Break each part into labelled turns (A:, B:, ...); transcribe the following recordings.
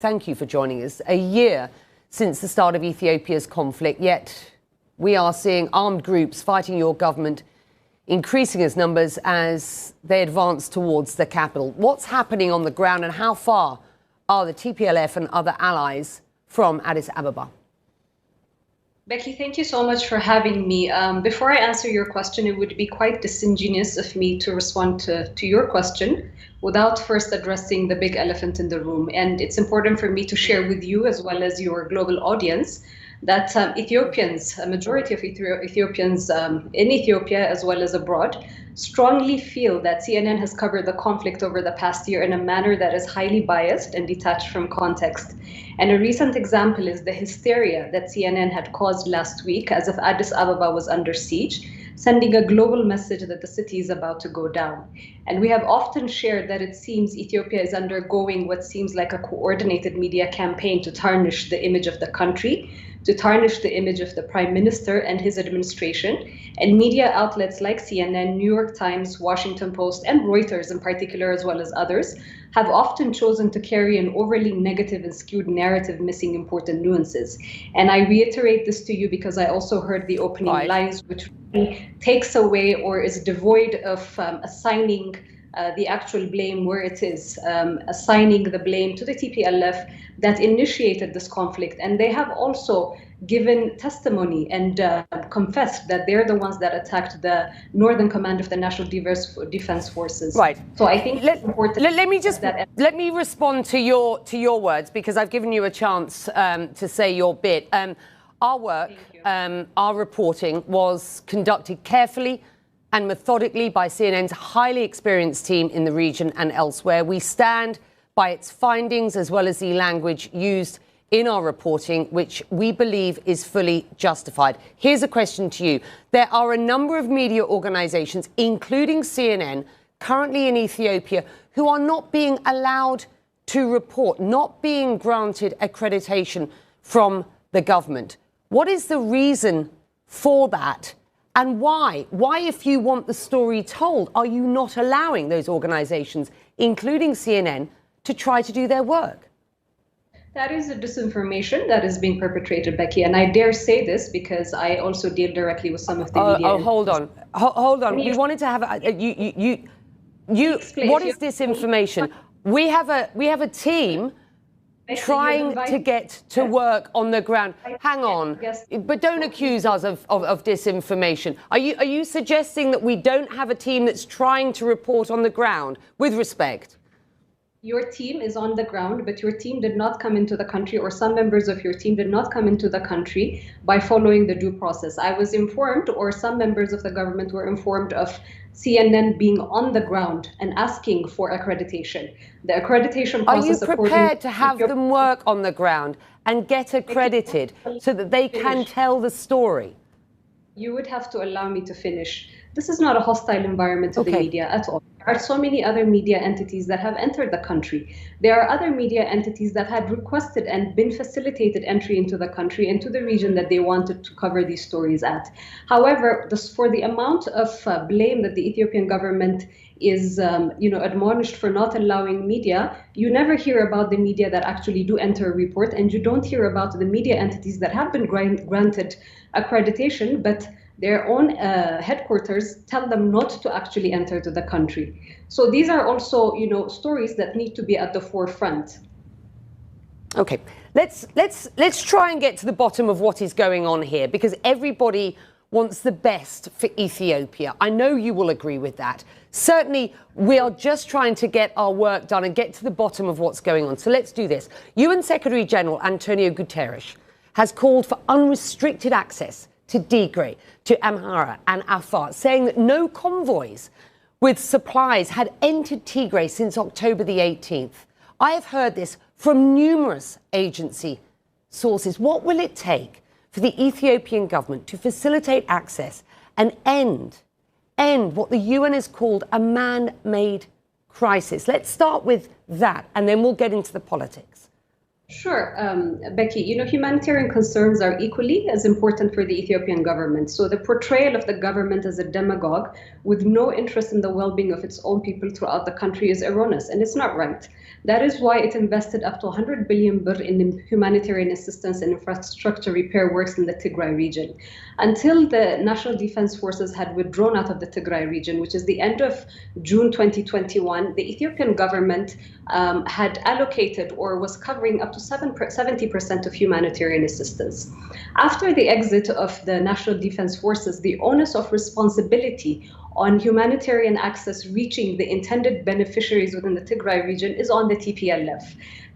A: Thank you for joining us. A year since the start of Ethiopia's conflict, yet we are seeing armed groups fighting your government increasing as numbers as they advance towards the capital. What's happening on the ground and how far are the TPLF and other allies from Addis Ababa?
B: Becky, thank you so much for having me. Before I answer your question, it would be quite disingenuous of me to respond to your question without first addressing the big elephant in the room. And it's important for me to share with you, as well as your global audience, that Ethiopians, a majority of Ethiopians in Ethiopia as well as abroad, strongly feel that CNN has covered the conflict over the past year in a manner that is highly biased and detached from context. And a recent example is the hysteria that CNN had caused last week as if Addis Ababa was under siege, sending a global message that the city is about to go down. And we have often shared that it seems Ethiopia is undergoing what seems like a coordinated media campaign to tarnish the image of the country, to tarnish the image of the Prime Minister and his administration. And media outlets like CNN, New York Times, Washington Post, and Reuters in particular, as well as others, have often chosen to carry an overly negative and skewed narrative, missing important nuances. And I reiterate this to you because I also heard the opening lines, which takes away or is devoid of assigning the actual blame where it is, assigning the blame to the TPLF that initiated this conflict. And they have also given testimony and confessed that they're the ones that attacked the Northern Command of the National Defense Forces.
A: Right.
B: So I think it's important.
A: Let me respond to your words, because I've given you a chance to say your bit. Our work, our reporting was conducted carefully and methodically by CNN's highly experienced team in the region and elsewhere. We stand by its findings as well as the language used in our reporting, which we believe is fully justified. Here's a question to you. There are a number of media organizations, including CNN, currently in Ethiopia, who are not being allowed to report, not being granted accreditation from the government. What is the reason for that? And why? Why, if you want the story told, are you not allowing those organizations, including CNN, to try to do their work?
B: That is a disinformation that is being perpetrated, Becky. And I dare say this because I also deal directly with some of the media.
A: Oh, hold on. Hold on. We wanted to have what is disinformation? We have a team trying to get to work on the ground. Hang on, but don't accuse us of disinformation. Are you suggesting that we don't have a team that's trying to report on the ground? With respect.
B: Your team is on the ground, but your team did not come into the country, or some members of your team did not come into the country by following the due process. I was informed, or some members of the government were informed, of CNN being on the ground and asking for accreditation. The accreditation process.
A: Are you prepared to have them work on the ground and get accredited so that they can tell the story?
B: You would have to allow me to finish. This is not a hostile environment to the media at all. There are so many other media entities that have entered the country. There are other media entities that had requested and been facilitated entry into the country, into the region that they wanted to cover these stories at. However, for the amount of blame that the Ethiopian government is admonished for not allowing media, you never hear about the media that actually do enter a report, and you don't hear about the media entities that have been granted accreditation, but their own headquarters tell them not to actually enter to the country. So these are also, stories that need to be at the forefront.
A: Okay, let's try and get to the bottom of what is going on here, because everybody wants the best for Ethiopia. I know you will agree with that. Certainly, we are just trying to get our work done and get to the bottom of what's going on. So let's do this. UN Secretary General Antonio Guterres has called for unrestricted access to Tigray, to Amhara and Afar, saying that no convoys with supplies had entered Tigray since October the 18th. I have heard this from numerous agency sources. What will it take for the Ethiopian government to facilitate access and end what the UN has called a man-made crisis? Let's start with that, and then we'll get into the politics.
B: Sure, Becky, humanitarian concerns are equally as important for the Ethiopian government. So the portrayal of the government as a demagogue with no interest in the well-being of its own people throughout the country is erroneous, and it's not right. That is why it invested up to 100 billion birr in humanitarian assistance and infrastructure repair works in the Tigray region. Until the National Defense Forces had withdrawn out of the Tigray region, which is the end of June 2021, the Ethiopian government had allocated or was covering up to 70% of humanitarian assistance. After the exit of the National Defense Forces, the onus of responsibility on humanitarian access reaching the intended beneficiaries within the Tigray region is on the TPLF.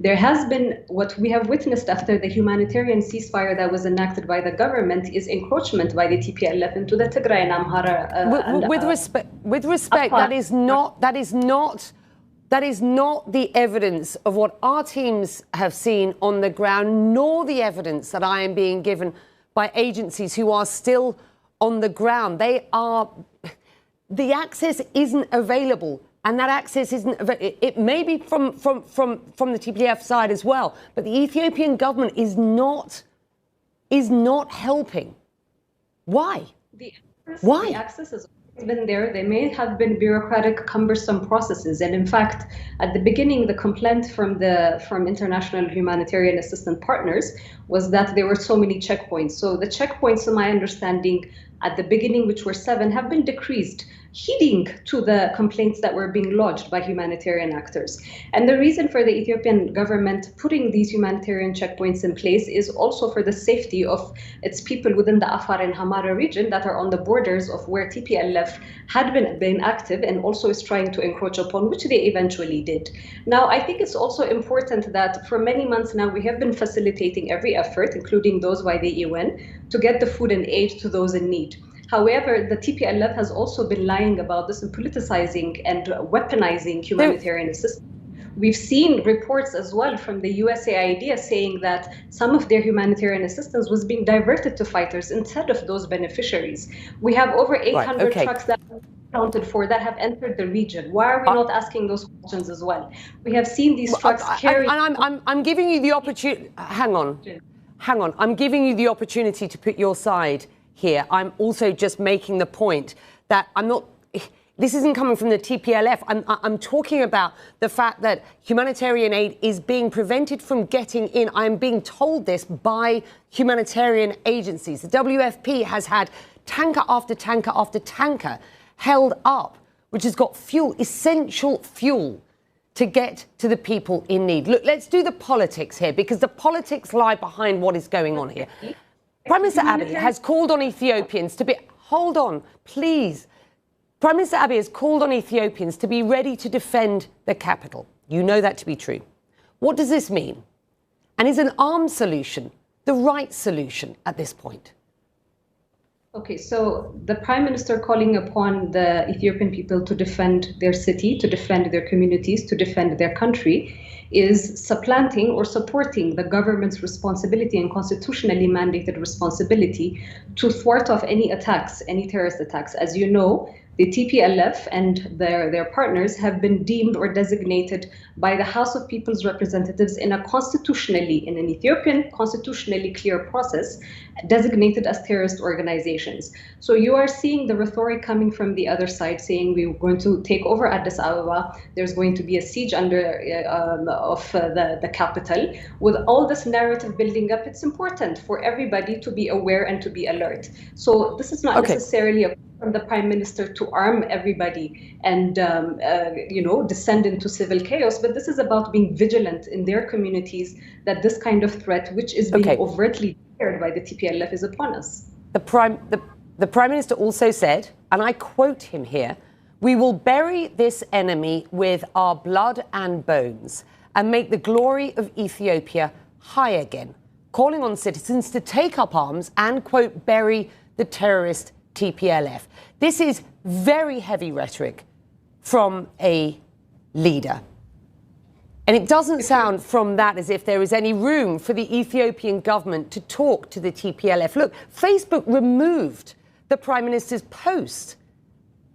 B: There has been, what we have witnessed after the humanitarian ceasefire that was enacted by the government is encroachment by the TPLF into the Tigray and Amhara.
A: With respect, that is not the evidence of what our teams have seen on the ground, nor the evidence that I am being given by agencies who are still on the ground. The access isn't available, and that access isn't available. It may be from the TPLF side as well, but the Ethiopian government is not helping. Why? Why?
B: The access has been there. There may have been bureaucratic, cumbersome processes, and in fact, at the beginning, the complaint from international humanitarian assistance partners was that there were so many checkpoints. So the checkpoints, to my understanding, at the beginning, which were 7, have been decreased, heeding to the complaints that were being lodged by humanitarian actors. And the reason for the Ethiopian government putting these humanitarian checkpoints in place is also for the safety of its people within the Afar and Hamara region that are on the borders of where TPLF had been active and also is trying to encroach upon, which they eventually did. Now, I think it's also important that for many months now, we have been facilitating every effort, including those by the UN, to get the food and aid to those in need. However, the TPLF has also been lying about this and politicizing and weaponizing humanitarian assistance. We've seen reports as well from the USAID saying that some of their humanitarian assistance was being diverted to fighters instead of those beneficiaries. We have over 800 trucks that are accounted for that have entered the region. Why are we not asking those questions as well? We have seen these trucks carry...
A: I'm giving you the opportunity... Hang on. I'm giving you the opportunity to put your side here. I'm also just making the point that this isn't coming from the TPLF. I'm talking about the fact that humanitarian aid is being prevented from getting in. I'm being told this by humanitarian agencies. The WFP has had tanker after tanker after tanker held up, which has got fuel, essential fuel, to get to the people in need. Look, let's do the politics here, because the politics lie behind what is going on here. Prime Minister Abiy has called on Ethiopians to be... Hold on, please. Prime Minister Abiy has called on Ethiopians to be ready to defend the capital. You know that to be true. What does this mean? And is an arms solution the right solution at this point?
B: Okay, so the Prime Minister calling upon the Ethiopian people to defend their city, to defend their communities, to defend their country is supplanting or supporting the government's responsibility and constitutionally mandated responsibility to thwart off any attacks, any terrorist attacks. As you know, the TPLF and their partners have been deemed or designated by the House of People's Representatives in an Ethiopian constitutionally clear process, designated as terrorist organizations. So you are seeing the rhetoric coming from the other side saying we're going to take over Addis Ababa, there's going to be a siege of the capital. With all this narrative building up, it's important for everybody to be aware and to be alert. So this is not necessarily from the Prime Minister to arm everybody and descend into civil chaos, but this is about being vigilant in their communities that this kind of threat, which is being overtly declared by the TPLF, is upon us.
A: The Prime Minister also said, and I quote him here, "We will bury this enemy with our blood and bones and make the glory of Ethiopia high again," calling on citizens to take up arms and, quote, bury the terrorist TPLF. This is very heavy rhetoric from a leader. And it doesn't sound from that as if there is any room for the Ethiopian government to talk to the TPLF. Look, Facebook removed the Prime Minister's post.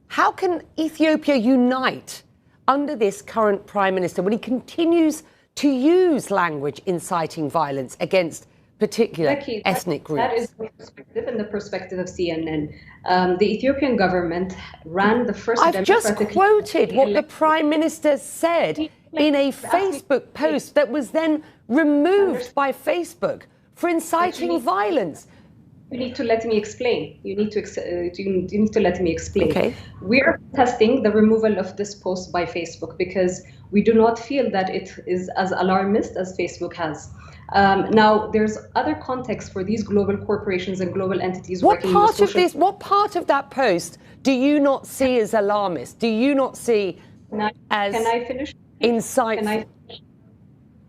A: How can Ethiopia unite under this current Prime Minister when he continues to use language inciting violence against particular ethnic groups?
B: That is the perspective and the perspective of CNN. The Ethiopian government ran the first
A: I've just quoted what the Prime Minister said in a Facebook post that was then removed by Facebook for inciting violence.
B: You need to let me explain. You need to let me explain.
A: Okay.
B: We're testing the removal of this post by Facebook because we do not feel that it is as alarmist as Facebook has. Now, there's other context for these global corporations and global entities working in social...
A: What part of that post do you not see as alarmist? Do you not see as...
B: Can I finish?
A: Insightful?
B: Can I finish?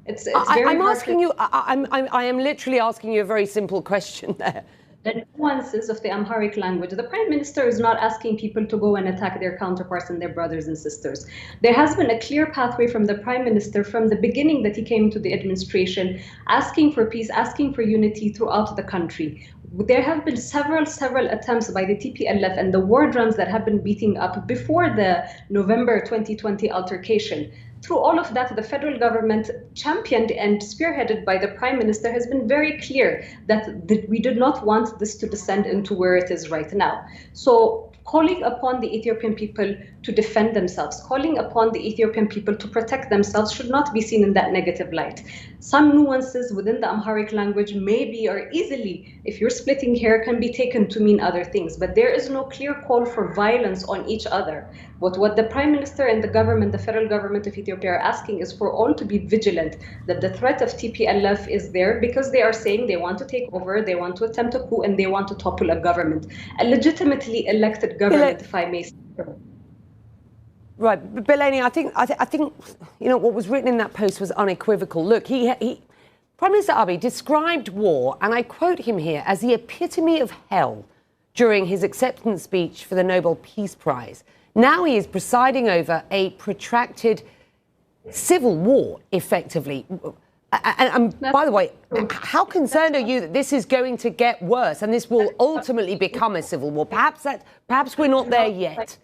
B: It's very
A: I'm asking you, I am literally asking you a very simple question there.
B: The nuances of the Amharic language. The Prime Minister is not asking people to go and attack their counterparts and their brothers and sisters. There has been a clear pathway from the Prime Minister from the beginning that he came to the administration, asking for peace, asking for unity throughout the country. There have been several attempts by the TPLF and the war drums that have been beating up before the November 2020 altercation. Through all of that, the federal government, championed and spearheaded by the Prime Minister, has been very clear that we did not want this to descend into where it is right now. So calling upon the Ethiopian people to defend themselves, calling upon the Ethiopian people to protect themselves should not be seen in that negative light. Some nuances within the Amharic language maybe or easily, if you're splitting hair, can be taken to mean other things, but there is no clear call for violence on each other. But what the Prime Minister and the government, the federal government of Ethiopia, are asking is for all to be vigilant, that the threat of TPLF is there because they are saying they want to take over, they want to attempt a coup, and they want to topple a government, a legitimately elected government, if I may say so.
A: Right, but billene, I think you know what was written in that post was unequivocal. Look, Prime Minister Abiy described war, and I quote him here, as the epitome of hell during his acceptance speech for the Nobel Peace Prize. Now he is presiding over a protracted civil war, effectively. And by the way, how concerned are you that this is going to get worse and this will ultimately become a civil war? Perhaps we're not there yet,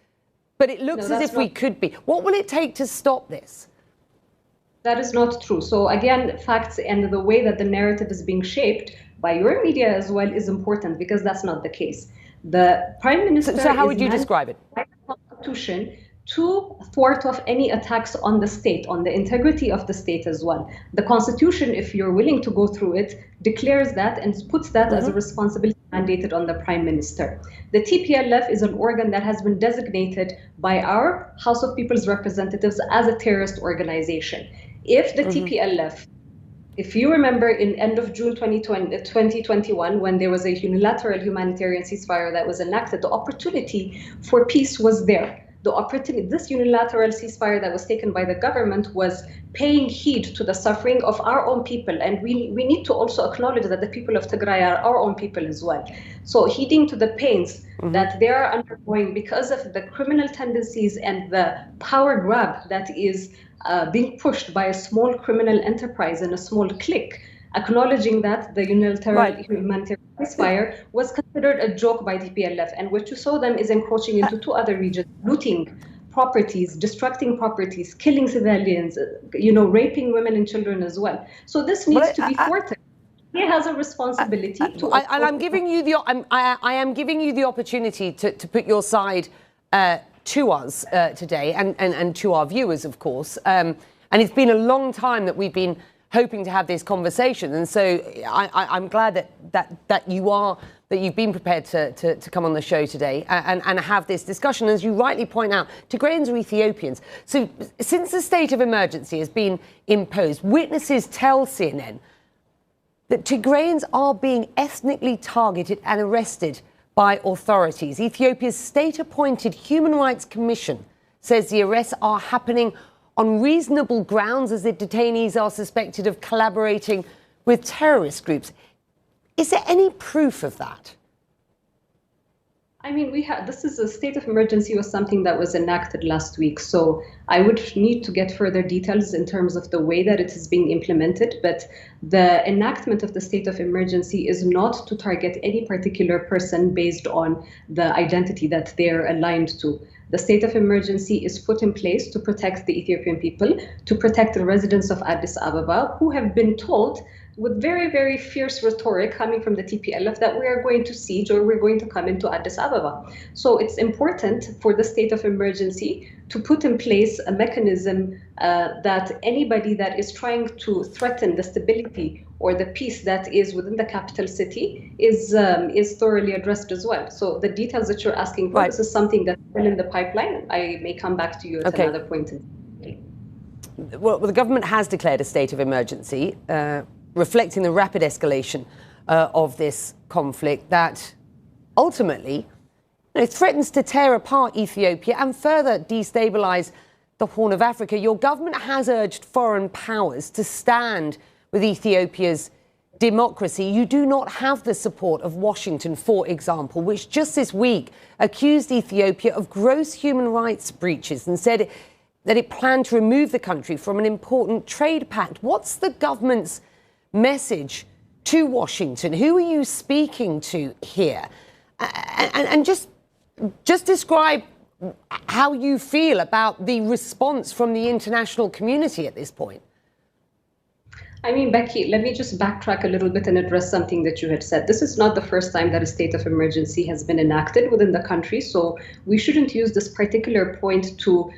A: but it looks as if we could be. What will it take to stop this?
B: That is not true. So again, facts and the way that the narrative is being shaped by your media as well is important, because that's not the case. The Prime Minister...
A: So how would you describe it?
B: ...by the Constitution to thwart off any attacks on the state, on the integrity of the state as well. The Constitution, if you're willing to go through it, declares that and puts that as a responsibility mandated on the Prime Minister. The TPLF is an organ that has been designated by our House of People's Representatives as a terrorist organization. If the TPLF, if you remember in end of June 2021, when there was a unilateral humanitarian ceasefire that was enacted, the opportunity for peace was there. The opportunity, this unilateral ceasefire that was taken by the government was paying heed to the suffering of our own people. And we need to also acknowledge that the people of Tigray are our own people as well. So heeding to the pains that they are undergoing because of the criminal tendencies and the power grab that is being pushed by a small criminal enterprise and a small clique, acknowledging that the unilateral humanitarian ceasefire was considered a joke by the PLF, and what you saw them is encroaching into two other regions, looting properties, destructing properties, killing civilians, raping women and children as well. So this needs to be thwarted. He has a responsibility to...
A: And I'm giving you the... I am giving you the opportunity to put your side to us today and to our viewers, of course. And it's been a long time that we've been hoping to have this conversation, and so I'm glad that you've been prepared to come on the show today and have this discussion. As you rightly point out, Tigrayans are Ethiopians. So since the state of emergency has been imposed, witnesses tell CNN that Tigrayans are being ethnically targeted and arrested by authorities. Ethiopia's state-appointed Human Rights Commission says the arrests are happening on reasonable grounds as the detainees are suspected of collaborating with terrorist groups. Is there any proof of that?
B: I mean, this is a state of emergency was something that was enacted last week. So I would need to get further details in terms of the way that it is being implemented. But the enactment of the state of emergency is not to target any particular person based on the identity that they're aligned to. The state of emergency is put in place to protect the Ethiopian people, to protect the residents of Addis Ababa, who have been told with very, very fierce rhetoric coming from the TPLF that we are going to siege or we're going to come into Addis Ababa. So it's important for the state of emergency to put in place a mechanism that anybody that is trying to threaten the stability or the peace that is within the capital city is thoroughly addressed as well. So the details that you're asking for, this is something that's still in the pipeline. I may come back to you at another point.
A: Well, the government has declared a state of emergency, reflecting the rapid escalation of this conflict that ultimately threatens to tear apart Ethiopia and further destabilize the Horn of Africa. Your government has urged foreign powers to stand with Ethiopia's democracy. You do not have the support of Washington, for example, which just this week accused Ethiopia of gross human rights breaches and said that it planned to remove the country from an important trade pact. What's the government's message to Washington? Who are you speaking to here? And just describe how you feel about the response from the international community at this point.
B: I mean, Becky, let me just backtrack a little bit and address something that you had said. This is not the first time that a state of emergency has been enacted within the country, so we shouldn't use this particular point to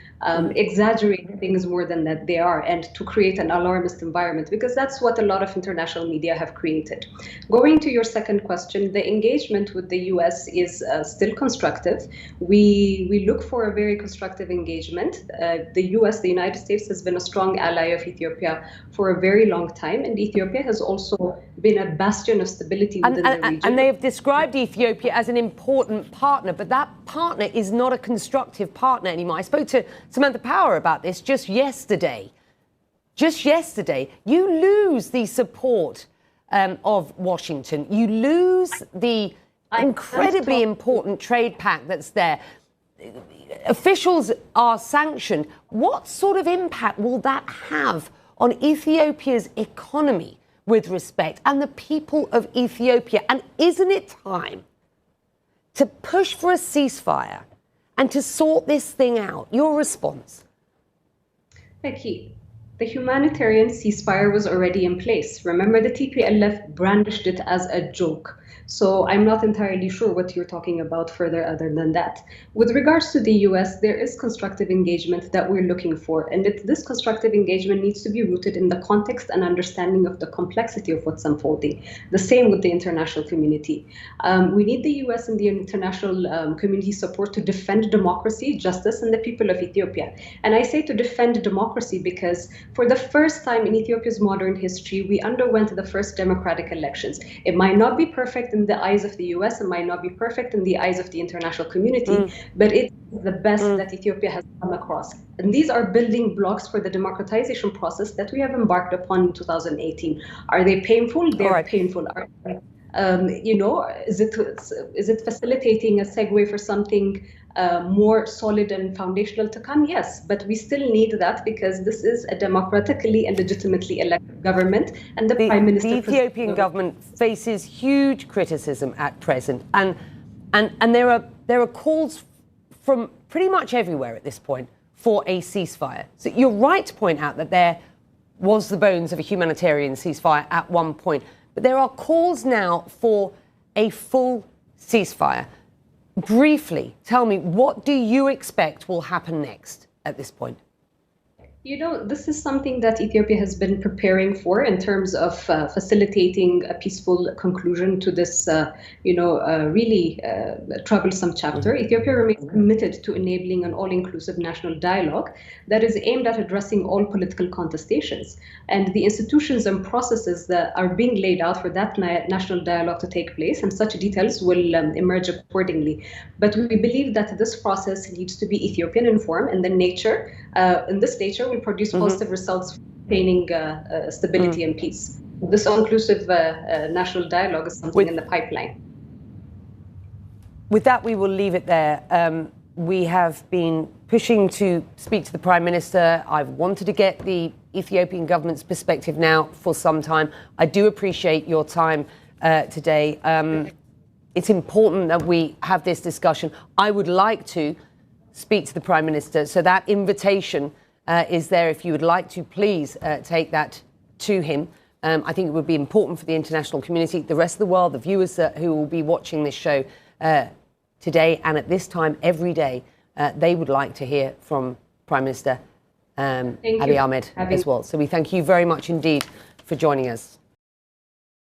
B: exaggerate things more than that they are and to create an alarmist environment, because that's what a lot of international media have created. Going to your second question, the engagement with the US is still constructive. We look for a very constructive engagement. The US, the United States, has been a strong ally of Ethiopia for a very long time, and Ethiopia has also been a bastion of stability within the region.
A: And they have described Ethiopia as an important partner, but that partner is not a constructive partner anymore. I spoke to Samantha Power about this just yesterday. Just yesterday, you lose the support of Washington. You lose the incredibly important trade pact that's there. Officials are sanctioned. What sort of impact will that have on Ethiopia's economy with respect and the people of Ethiopia? And isn't it time to push for a ceasefire and to sort this thing out? Your response?
B: Becky, the humanitarian ceasefire was already in place. Remember, the TPLF brandished it as a joke. So I'm not entirely sure what you're talking about further other than that. With regards to the US, there is constructive engagement that we're looking for. And this constructive engagement needs to be rooted in the context and understanding of the complexity of what's unfolding. The same with the international community. We need the US and the international community support to defend democracy, justice, and the people of Ethiopia. And I say to defend democracy because for the first time in Ethiopia's modern history, we underwent the first democratic elections. It might not be perfect in the eyes of the US, it might not be perfect in the eyes of the international community, but it's the best that Ethiopia has come across. And these are building blocks for the democratization process that we have embarked upon in 2018. Are they painful? They're painful. Is it facilitating a segue for something more solid and foundational to come? Yes, but we still need that because this is a democratically and legitimately elected government, and the Prime Minister...
A: The Ethiopian government faces huge criticism at present, and there are calls from pretty much everywhere at this point for a ceasefire. So you're right to point out that there was the bones of a humanitarian ceasefire at one point, but there are calls now for a full ceasefire. Briefly, tell me, what do you expect will happen next at this point?
B: You know, this is something that Ethiopia has been preparing for in terms of facilitating a peaceful conclusion to this, really troublesome chapter. Ethiopia remains committed to enabling an all-inclusive national dialogue that is aimed at addressing all political contestations. And the institutions and processes that are being laid out for that national dialogue to take place, and such details will emerge accordingly. But we believe that this process needs to be Ethiopian in form, and in this nature will produce positive results pertaining stability and peace. This inclusive national dialogue is something in the pipeline.
A: With that, we will leave it there. We have been pushing to speak to the Prime Minister. I've wanted to get the Ethiopian government's perspective now for some time. I do appreciate your time today. It's important that we have this discussion. I would like to speak to the Prime Minister. So that invitation is there. If you would like to, please take that to him. I think it would be important for the international community, the rest of the world, the viewers who will be watching this show today and at this time every day. They would like to hear from Prime Minister Abiy Ahmed as well. So we thank you very much indeed for joining us.